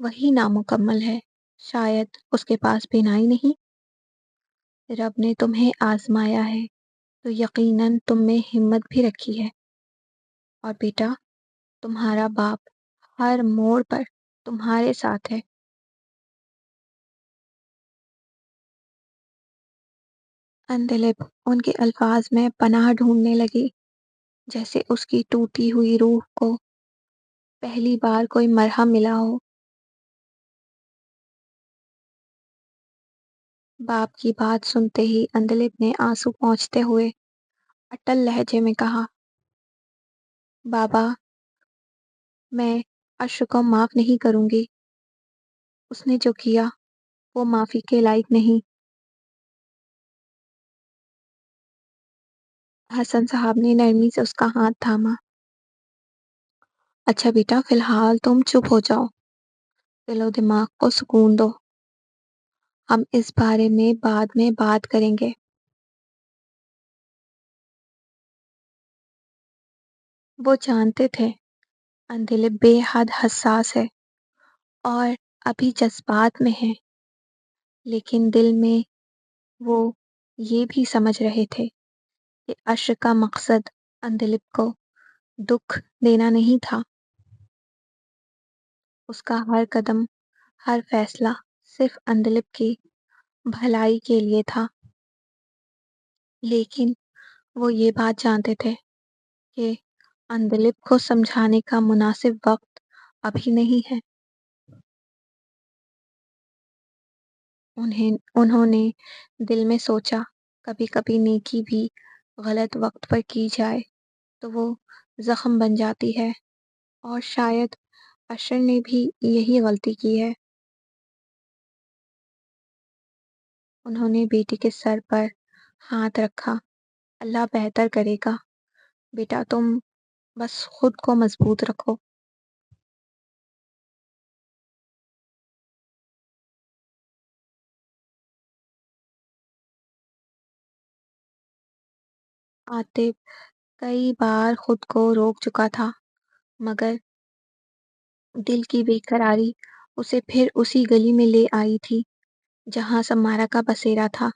وہی نامکمل ہے، شاید اس کے پاس بینائی نہیں۔ رب نے تمہیں آزمایا ہے تو یقیناً تم میں ہمت بھی رکھی ہے، اور بیٹا تمہارا باپ ہر موڑ پر تمہارے ساتھ ہے۔ اندلب ان کے الفاظ میں پناہ ڈھونڈنے لگی، جیسے اس کی ٹوٹی ہوئی روح کو پہلی بار کوئی مرہم ملا ہو۔ باپ کی بات سنتے ہی اندلب نے آنسو پہنچتے ہوئے اٹل لہجے میں کہا، بابا میں اشر کو معاف نہیں کروں گی، اس نے جو کیا وہ معافی کے لائق نہیں۔ حسن صاحب نے نرمی سے اس کا ہاتھ تھاما۔ اچھا بیٹا فی الحال تم چپ ہو جاؤ، دل و دماغ کو سکون دو، ہم اس بارے میں بعد میں بات کریں گے۔ وہ جانتے تھے اندلب بے حد حساس ہے اور ابھی جذبات میں ہے، لیکن دل میں وہ یہ بھی سمجھ رہے تھے کہ اشر کا مقصد اندلب کو دکھ دینا نہیں تھا۔ اس کا ہر قدم، ہر فیصلہ صرف اندلب کی بھلائی کے لیے تھا، لیکن وہ یہ بات جانتے تھے کہ اندلب کو سمجھانے کا مناسب وقت ابھی نہیں ہے۔ انہوں نے دل میں سوچا، کبھی کبھی نیکی بھی غلط وقت پر کی جائے تو وہ زخم بن جاتی ہے، اور شاید اشر نے بھی یہی غلطی کی ہے۔ انہوں نے بیٹی کے سر پر ہاتھ رکھا، اللہ بہتر کرے گا، بیٹا تم بس خود کو مضبوط رکھو۔ عاطف کئی بار خود کو روک چکا تھا، مگر دل کی بے قراری اسے پھر اسی گلی میں لے آئی تھی جہاں سمارا کا بسیرا تھا۔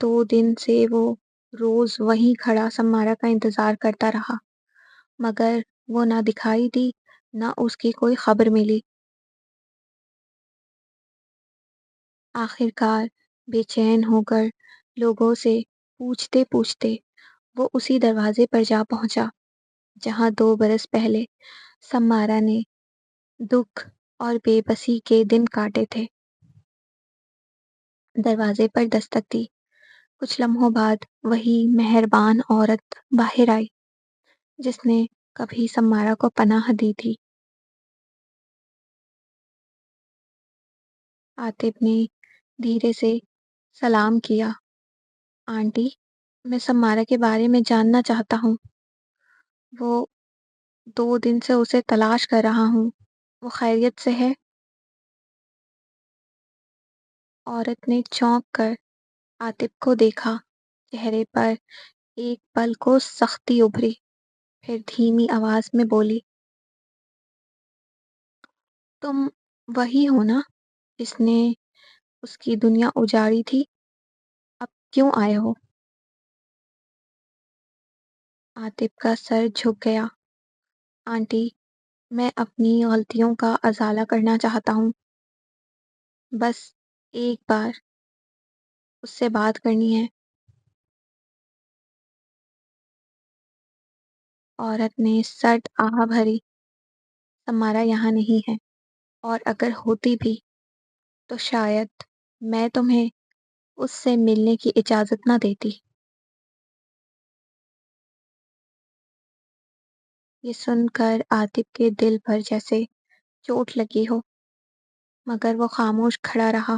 2 دن سے وہ روز وہیں کھڑا سمارا کا انتظار کرتا رہا، مگر وہ نہ دکھائی دی، نہ اس کی کوئی خبر ملی۔ آخر کار بے چین ہو کر لوگوں سے پوچھتے پوچھتے وہ اسی دروازے پر جا پہنچا جہاں 2 برس پہلے سمارا نے دکھ اور بے بسی کے دن کاٹے تھے۔ دروازے پر دستک دی، کچھ لمحوں بعد وہی مہربان عورت باہر آئی جس نے کبھی سمارا کو پناہ دی تھی۔ عاطف نے دھیرے سے سلام کیا، آنٹی میں سمارا کے بارے میں جاننا چاہتا ہوں، وہ 2 دن سے اسے تلاش کر رہا ہوں، وہ خیریت سے ہے؟ عورت نے چونک کر عاطف کو دیکھا، چہرے پر ایک پل کو سختی ابھری، پھر دھیمی آواز میں بولی، تم وہی ہو نا جس نے اس کی دنیا اجاڑی تھی، اب کیوں آئے ہو؟ عاطف کا سر جھک گیا، آنٹی میں اپنی غلطیوں کا ازالہ کرنا چاہتا ہوں، بس ایک بار اس سے بات کرنی ہے۔ عورت نے سرد آہ بھری، سمارا یہاں نہیں ہے، اور اگر ہوتی بھی تو شاید میں تمہیں اس سے ملنے کی اجازت نہ دیتی۔ یہ سن کر عاطف کے دل پر جیسے چوٹ لگی ہو، مگر وہ خاموش کھڑا رہا۔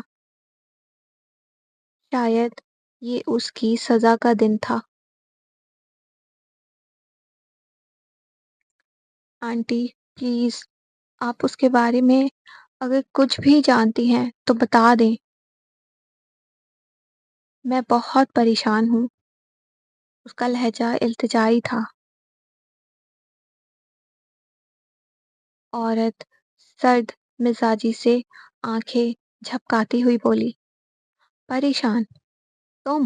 شاید یہ اس کی سزا کا دن تھا۔ آنٹی پلیز آپ اس کے بارے میں اگر کچھ بھی جانتی ہیں تو بتا دیں، میں بہت پریشان ہوں۔ اس کا لہجہ التجائی تھا۔ عورت سرد مزاجی سے آنکھیں جھپکاتی ہوئی بولی، پریشان؟ تم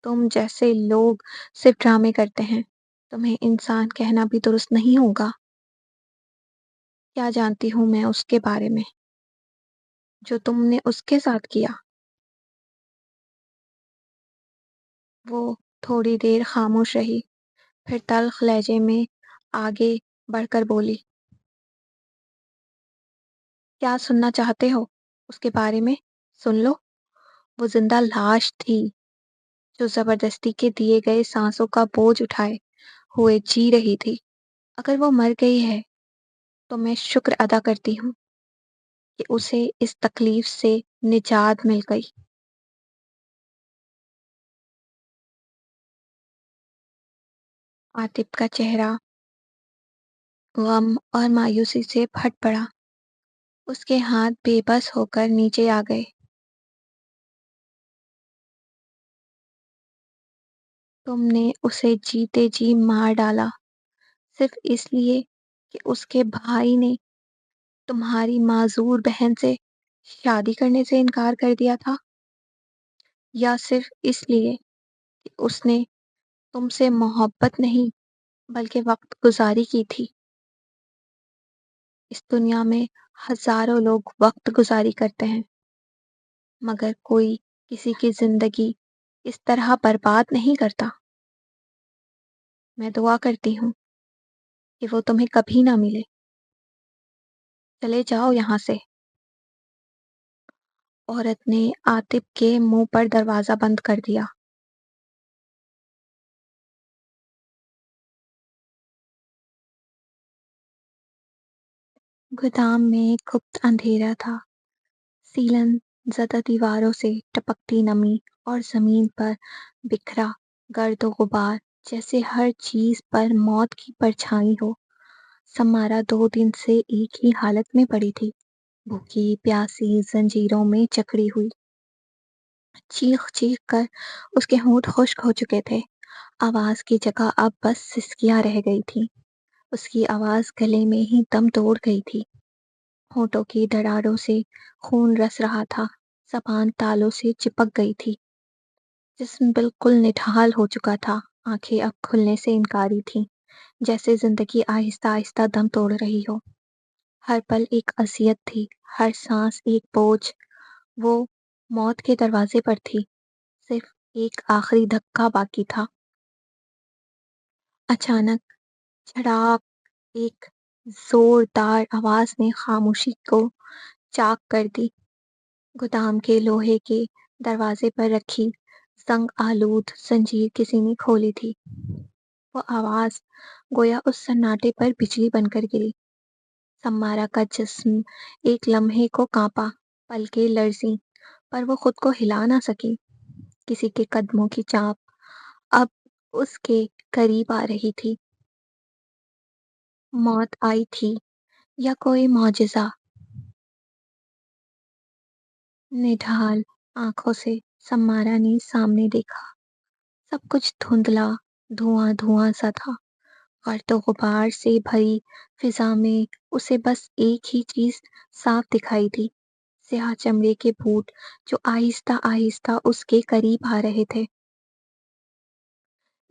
تم جیسے لوگ صرف ڈرامے کرتے ہیں، تمہیں انسان کہنا بھی درست نہیں ہوگا۔ کیا جانتی ہوں میں اس کے بارے میں جو تم نے اس کے ساتھ کیا؟ وہ تھوڑی دیر خاموش رہی، پھر تلخ لہجے میں آگے بڑھ کر بولی، کیا سننا چاہتے ہو اس کے بارے میں؟ سن لو۔ وہ زندہ لاش تھی جو زبردستی کے دیے گئے سانسوں کا بوجھ اٹھائے ہوئے جی رہی تھی۔ اگر وہ مر گئی ہے تو میں شکر ادا کرتی ہوں کہ اسے اس تکلیف سے نجات مل گئی۔ عاطف کا چہرہ غم اور مایوسی سے پھٹ پڑا، اس کے ہاتھ بے بس ہو کر نیچے آ گئے۔ تم نے اسے جیتے جی مار ڈالا صرف اس لیے کہ اس کے بھائی نے تمہاری معذور بہن سے شادی کرنے سے انکار کر دیا تھا، یا صرف اس لیے کہ اس نے تم سے محبت نہیں بلکہ وقت گزاری کی تھی؟ اس دنیا میں ہزاروں لوگ وقت گزاری کرتے ہیں، مگر کوئی کسی کی زندگی اس طرح برباد نہیں کرتا۔ میں دعا کرتی ہوں کہ وہ تمہیں کبھی نہ ملے۔ چلے جاؤ یہاں سے۔ عورت نے عاطف کے منہ پر دروازہ بند کر دیا۔ گودام میں گپت اندھیرا تھا، سیلن زدہ دیواروں سے ٹپکتی نمی اور زمین پر بکھرا گرد و غبار جیسے ہر چیز پر موت کی پرچھائی ہو۔ سمارا 2 دن سے ایک ہی حالت میں پڑی تھی، بھوکی پیاسی زنجیروں میں جکڑی ہوئی۔ چیخ چیخ کر اس کے ہونٹ خشک ہو چکے تھے، آواز کی جگہ اب بس سسکیاں رہ گئی تھی۔ اس کی آواز گلے میں ہی دم توڑ گئی تھی، ہونٹوں کی دراڑوں سے خون رس رہا تھا، زبان تالوں سے چپک گئی تھی، جسم بالکل نڈھال ہو چکا تھا، آنکھیں اب کھلنے سے انکاری تھیں، جیسے زندگی آہستہ آہستہ دم توڑ رہی ہو۔ ہر پل ایک اذیت تھی، ہر سانس ایک بوجھ۔ وہ موت کے دروازے پر تھی، صرف ایک آخری دھکا باقی تھا۔ اچانک چھڑاک ایک زوردار آواز نے خاموشی کو چاک کر دی۔ گودام کے لوہے کے دروازے پر رکھی زنگ آلود زنجیر کسی نے کھولی تھی۔ وہ آواز گویا اس سناٹے پر بجلی بن کر گری۔ سمارا کا جسم ایک لمحے کو کانپا، پلکیں لرزیں، پر وہ خود کو ہلا نہ سکی۔ کسی کے قدموں کی چاپ اب اس کے قریب آ رہی تھی۔ موت آئی تھی یا کوئی معجزہ؟ نڈھال آنکھوں سے سمارا نے سامنے دیکھا۔ سب کچھ دھندلا، دھواں دھواں سا تھا، گرد و غبار سے بھری فضا میں اسے بس ایک ہی چیز صاف دکھائی دی، سیاہ چمڑے کے بوٹ جو آہستہ آہستہ اس کے قریب آ رہے تھے۔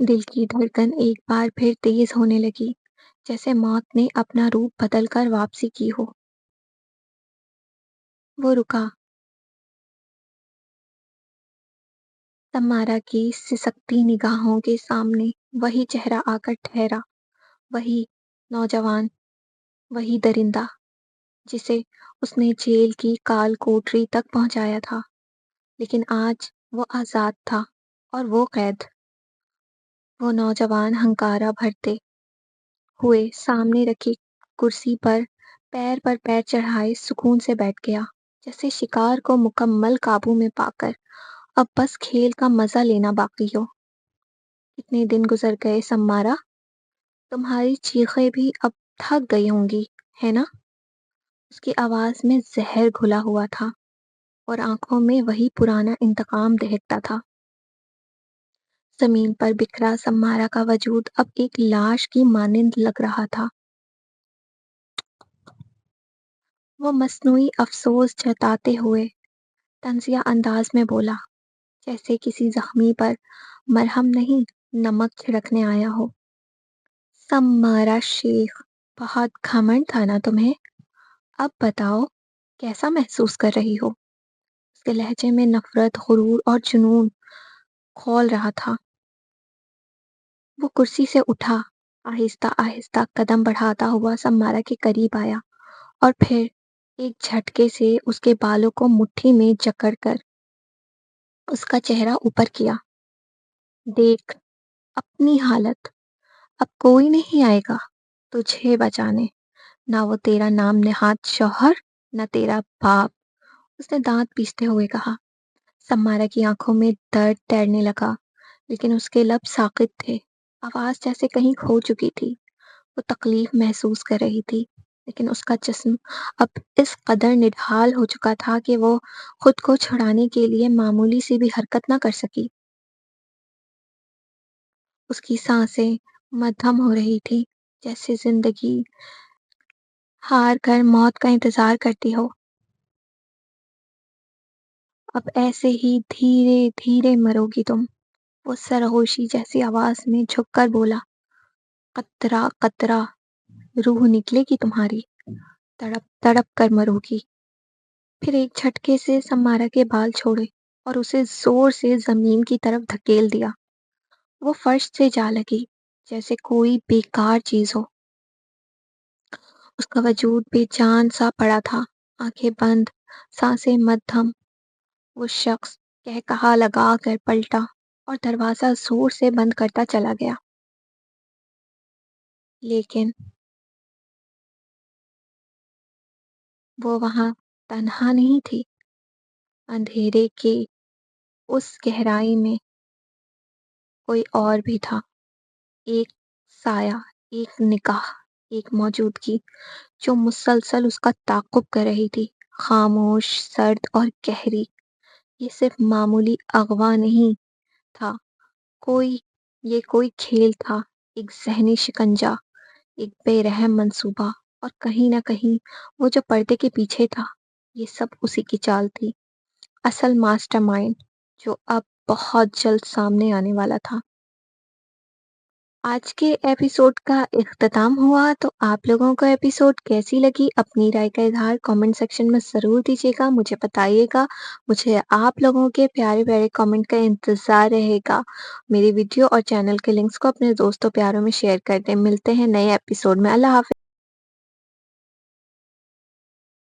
دل کی دھڑکن ایک بار پھر تیز ہونے لگی، جیسے موت نے اپنا روپ بدل کر واپسی کی ہو۔ وہ رکا، سمارا کی سسکتی نگاہوں کے سامنے وہی چہرہ آ کر ٹھہرا، وہی نوجوان، وہی درندہ جسے اس نے جیل کی کال کوٹری تک پہنچایا تھا، لیکن آج وہ آزاد تھا اور وہ قید۔ وہ نوجوان ہنکارا بھرتے ہوئے سامنے رکھی کرسی پر پیر چڑھائے سکون سے بیٹھ گیا، جیسے شکار کو مکمل قابو میں پا کر اب بس کھیل کا مزہ لینا باقی ہو۔ کتنے دن گزر گئے سمارا، تمہاری چیخیں بھی اب تھک گئی ہوں گی، ہے نا؟ اس کی آواز میں زہر گھلا ہوا تھا اور آنکھوں میں وہی پرانا انتقام دہکتا تھا۔ زمین پر بکھرا سمارا کا وجود اب ایک لاش کی مانند لگ رہا تھا۔ وہ مصنوعی افسوس جتاتے ہوئے طنزیہ انداز میں بولا، جیسے کسی زخمی پر مرہم نہیں نمک چھڑکنے آیا ہو۔ سمارا شیخ، بہت گھمنڈ تھا نا تمہیں؟ اب بتاؤ کیسا محسوس کر رہی ہو؟ اس کے لہجے میں نفرت، غرور اور جنون کھول رہا تھا۔ وہ کرسی سے اٹھا، آہستہ آہستہ قدم بڑھاتا ہوا سمارا کے قریب آیا اور پھر ایک جھٹکے سے اس کے بالوں کو مٹھی میں جکڑ کر اس کا چہرہ اوپر کیا۔ دیکھ اپنی حالت، اب کوئی نہیں آئے گا تجھے بچانے، نہ وہ تیرا نام نہاد شوہر، نہ تیرا باپ، اس نے دانت پیستے ہوئے کہا۔ سمارا کی آنکھوں میں درد تیرنے لگا، لیکن اس کے لب ساکت تھے، آواز جیسے کہیں کھو چکی تھی۔ وہ تکلیف محسوس کر رہی تھی، لیکن اس کا جسم اب اس قدر نڈھال ہو چکا تھا کہ وہ خود کو چھڑانے کے لیے معمولی سی بھی حرکت نہ کر سکی۔ اس کی سانسیں مدھم ہو رہی تھی، جیسے زندگی ہار کر موت کا انتظار کرتی ہو۔ اب ایسے ہی دھیرے دھیرے مرو گی تم، وہ سرگوشی جیسی آواز میں جھک کر بولا۔ قطرہ قطرہ روح نکلے گی تمہاری، تڑپ تڑپ کر مرو گی۔ پھر ایک جھٹکے سے سمارا کے بال چھوڑے اور اسے زور سے زمین کی طرف دھکیل دیا۔ وہ فرش سے جا لگی جیسے کوئی بیکار چیز ہو۔ اس کا وجود بے جان سا پڑا تھا، آنکھیں بند، سانسیں مدھم۔ وہ شخص قہقہا لگا کر پلٹا اور دروازہ زور سے بند کرتا چلا گیا۔ لیکن وہ وہاں تنہا نہیں تھی۔ اندھیرے کی اس گہرائی میں کوئی اور بھی تھا، ایک سایہ، ایک نگاہ، ایک موجودگی جو مسلسل اس کا تعاقب کر رہی تھی، خاموش، سرد اور گہری۔ یہ صرف معمولی اغوا نہیں تھا، یہ کوئی کھیل تھا، ایک ذہنی شکنجہ، ایک بے رحم منصوبہ، اور کہیں نہ کہیں وہ جو پردے کے پیچھے تھا، یہ سب اسی کی چال تھی، اصل ماسٹر مائنڈ جو اب بہت جلد سامنے آنے والا تھا۔ آج کے ایپیسوڈ کا اختتام ہوا، تو آپ لوگوں کو ایپیسوڈ کیسی لگی اپنی رائے کا اظہار کامنٹ سیکشن میں ضرور دیجیے گا، مجھے بتائیے گا۔ مجھے آپ لوگوں کے پیارے پیارے کامنٹ کا انتظار رہے گا۔ میری ویڈیو اور چینل کے لنکس کو اپنے دوستوں پیاروں میں شیئر کر دیں۔ ملتے ہیں نئے ایپیسوڈ میں۔ اللہ حافظ۔